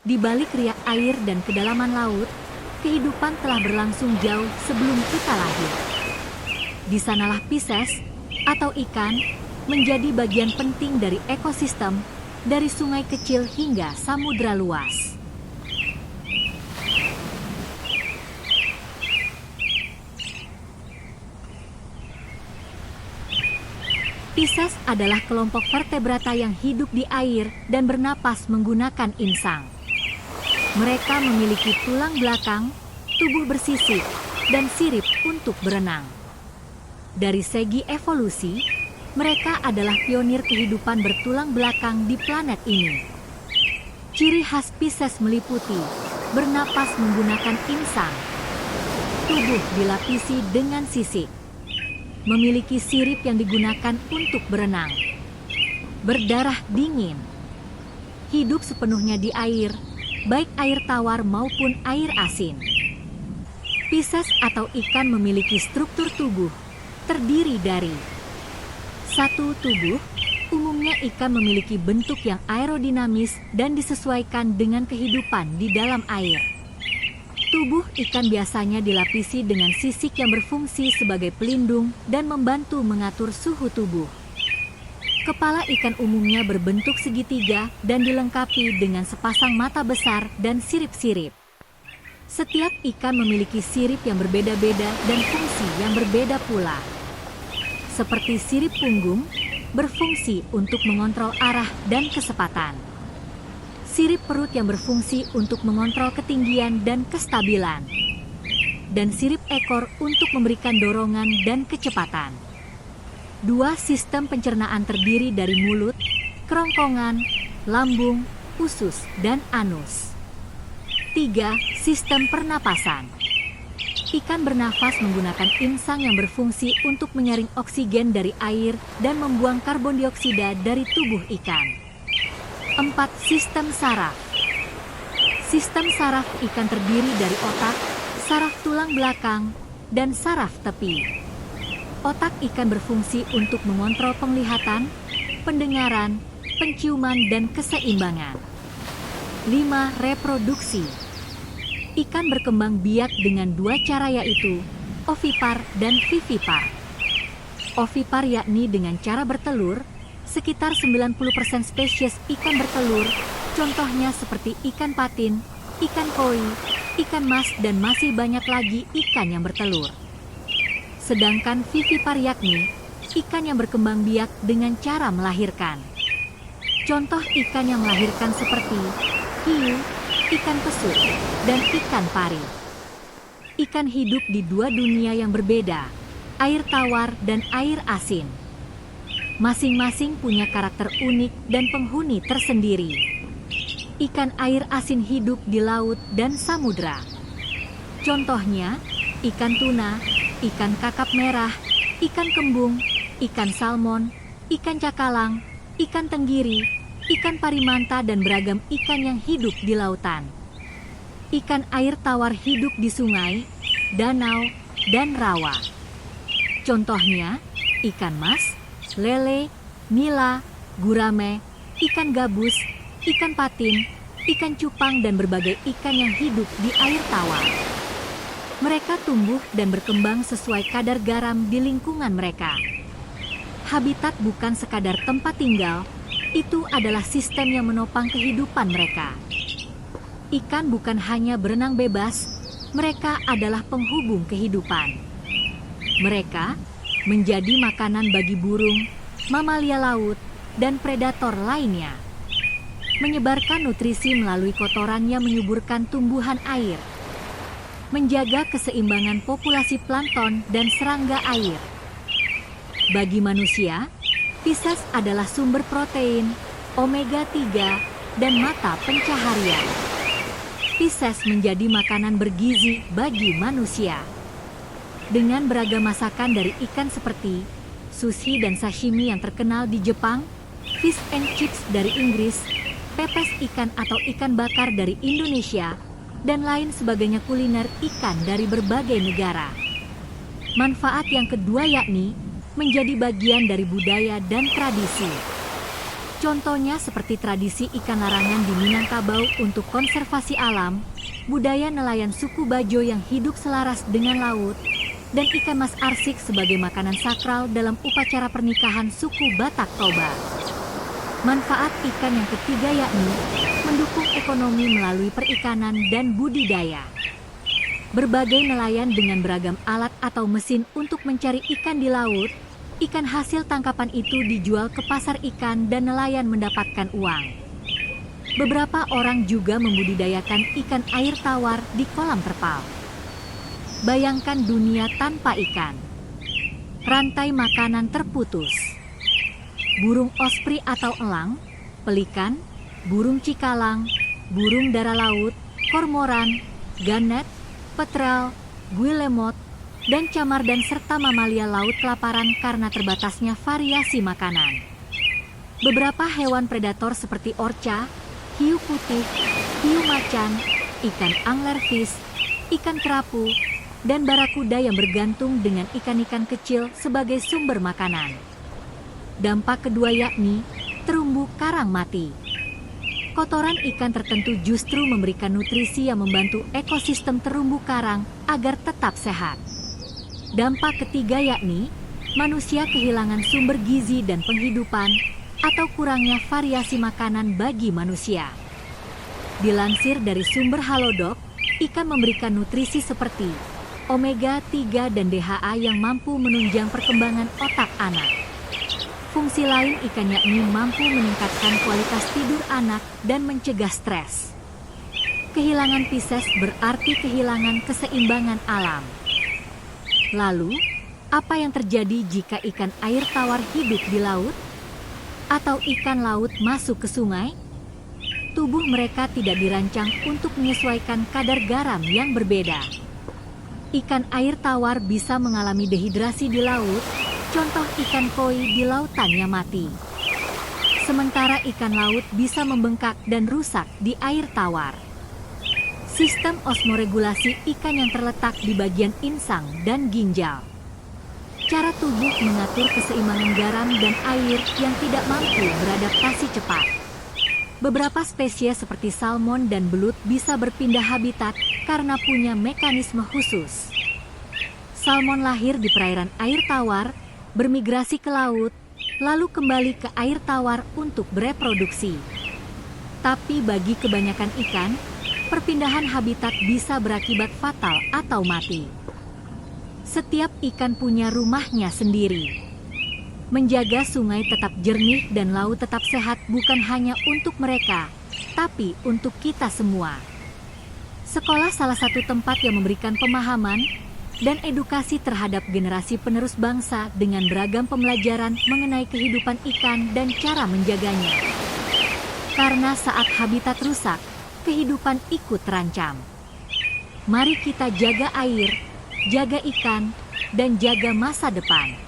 Di balik riak air dan kedalaman laut, kehidupan telah berlangsung jauh sebelum kita lahir. Di sanalah Pisces, atau ikan, menjadi bagian penting dari ekosistem, dari sungai kecil hingga samudra luas. Pisces adalah kelompok vertebrata yang hidup di air dan bernapas menggunakan insang. Mereka memiliki tulang belakang, tubuh bersisik, dan sirip untuk berenang. Dari segi evolusi, mereka adalah pionir kehidupan bertulang belakang di planet ini. Ciri khas Pisces meliputi bernapas menggunakan insang, tubuh dilapisi dengan sisik, memiliki sirip yang digunakan untuk berenang, berdarah dingin, hidup sepenuhnya di air, baik air tawar maupun air asin. Pisces atau ikan memiliki struktur tubuh terdiri dari satu tubuh. Umumnya ikan memiliki bentuk yang aerodinamis dan disesuaikan dengan kehidupan di dalam air. Tubuh ikan biasanya dilapisi dengan sisik yang berfungsi sebagai pelindung dan membantu mengatur suhu tubuh. Kepala ikan umumnya berbentuk segitiga dan dilengkapi dengan sepasang mata besar dan sirip-sirip. Setiap ikan memiliki sirip yang berbeda-beda dan fungsi yang berbeda pula. Seperti sirip punggung, berfungsi untuk mengontrol arah dan kecepatan. Sirip perut yang berfungsi untuk mengontrol ketinggian dan kestabilan. Dan sirip ekor untuk memberikan dorongan dan kecepatan. Dua sistem pencernaan terdiri dari mulut, kerongkongan, lambung, usus, dan anus. 3. Sistem pernapasan. Ikan bernafas menggunakan insang yang berfungsi untuk menyaring oksigen dari air dan membuang karbon dioksida dari tubuh ikan. 4. Sistem saraf. Sistem saraf ikan terdiri dari otak, saraf tulang belakang, dan saraf tepi. Otak ikan berfungsi untuk mengontrol penglihatan, pendengaran, penciuman, dan keseimbangan. 5. Reproduksi. Ikan berkembang biak dengan dua cara yaitu ovipar dan vivipar. Ovipar yakni dengan cara bertelur, sekitar 90% spesies ikan bertelur, contohnya seperti ikan patin, ikan koi, ikan mas, dan masih banyak lagi ikan yang bertelur. Sedangkan vivipar yakni ikan yang berkembang biak dengan cara melahirkan. Contoh ikan yang melahirkan seperti hiu, ikan pesut, dan ikan pari. Ikan hidup di dua dunia yang berbeda, air tawar dan air asin. Masing-masing punya karakter unik dan penghuni tersendiri. Ikan air asin hidup di laut dan samudra. Contohnya, ikan tuna, ikan kakap merah, ikan kembung, ikan salmon, ikan cakalang, ikan tenggiri, ikan parimanta, dan beragam ikan yang hidup di lautan. Ikan air tawar hidup di sungai, danau, dan rawa. Contohnya, ikan mas, lele, nila, gurame, ikan gabus, ikan patin, ikan cupang, dan berbagai ikan yang hidup di air tawar. Mereka tumbuh dan berkembang sesuai kadar garam di lingkungan mereka. Habitat bukan sekadar tempat tinggal, itu adalah sistem yang menopang kehidupan mereka. Ikan bukan hanya berenang bebas, mereka adalah penghubung kehidupan. Mereka menjadi makanan bagi burung, mamalia laut, dan predator lainnya. Menyebarkan nutrisi melalui kotoran yang menyuburkan tumbuhan air. Menjaga keseimbangan populasi plankton dan serangga air. Bagi manusia, Pisces adalah sumber protein, omega 3, dan mata pencaharian. Pisces menjadi makanan bergizi bagi manusia. Dengan beragam masakan dari ikan seperti sushi dan sashimi yang terkenal di Jepang, fish and chips dari Inggris, pepes ikan atau ikan bakar dari Indonesia, dan lain sebagainya kuliner ikan dari berbagai negara. Manfaat yang kedua yakni menjadi bagian dari budaya dan tradisi. Contohnya seperti tradisi ikan larangan di Minangkabau untuk konservasi alam, budaya nelayan suku Bajo yang hidup selaras dengan laut, dan ikan mas arsik sebagai makanan sakral dalam upacara pernikahan suku Batak Toba. Manfaat ikan yang ketiga yakni mendukung ekonomi melalui perikanan dan budidaya. Berbagai nelayan dengan beragam alat atau mesin untuk mencari ikan di laut, ikan hasil tangkapan itu dijual ke pasar ikan dan nelayan mendapatkan uang. Beberapa orang juga membudidayakan ikan air tawar di kolam terpal. Bayangkan dunia tanpa ikan. Rantai makanan terputus. Burung osprey atau elang, pelikan, burung cikalang, burung dara laut, kormoran, gannet, petrel, guillemot, dan camar dan serta mamalia laut kelaparan karena terbatasnya variasi makanan. Beberapa hewan predator seperti orca, hiu putih, hiu macan, ikan anglerfish, ikan kerapu, dan barakuda yang bergantung dengan ikan-ikan kecil sebagai sumber makanan. Dampak kedua yakni terumbu karang mati. Kotoran ikan tertentu justru memberikan nutrisi yang membantu ekosistem terumbu karang agar tetap sehat. Dampak ketiga yakni manusia kehilangan sumber gizi dan penghidupan atau kurangnya variasi makanan bagi manusia. Dilansir dari sumber Halodoc, ikan memberikan nutrisi seperti omega 3 dan DHA yang mampu menunjang perkembangan otak anak. Fungsi lain ikan yakni mampu meningkatkan kualitas tidur anak dan mencegah stres. Kehilangan Pisces berarti kehilangan keseimbangan alam. Lalu, apa yang terjadi jika ikan air tawar hidup di laut? Atau ikan laut masuk ke sungai? Tubuh mereka tidak dirancang untuk menyesuaikan kadar garam yang berbeda. Ikan air tawar bisa mengalami dehidrasi di laut, contoh ikan koi di lautan yang mati. Sementara ikan laut bisa membengkak dan rusak di air tawar. Sistem osmoregulasi ikan yang terletak di bagian insang dan ginjal. Cara tubuh mengatur keseimbangan garam dan air yang tidak mampu beradaptasi cepat. Beberapa spesies seperti salmon dan belut bisa berpindah habitat karena punya mekanisme khusus. Salmon lahir di perairan air tawar, bermigrasi ke laut, lalu kembali ke air tawar untuk bereproduksi. Tapi bagi kebanyakan ikan, perpindahan habitat bisa berakibat fatal atau mati. Setiap ikan punya rumahnya sendiri. Menjaga sungai tetap jernih dan laut tetap sehat bukan hanya untuk mereka, tapi untuk kita semua. Sekolah salah satu tempat yang memberikan pemahaman dan edukasi terhadap generasi penerus bangsa dengan beragam pembelajaran mengenai kehidupan ikan dan cara menjaganya. Karena saat habitat rusak, kehidupan ikut terancam. Mari kita jaga air, jaga ikan, dan jaga masa depan.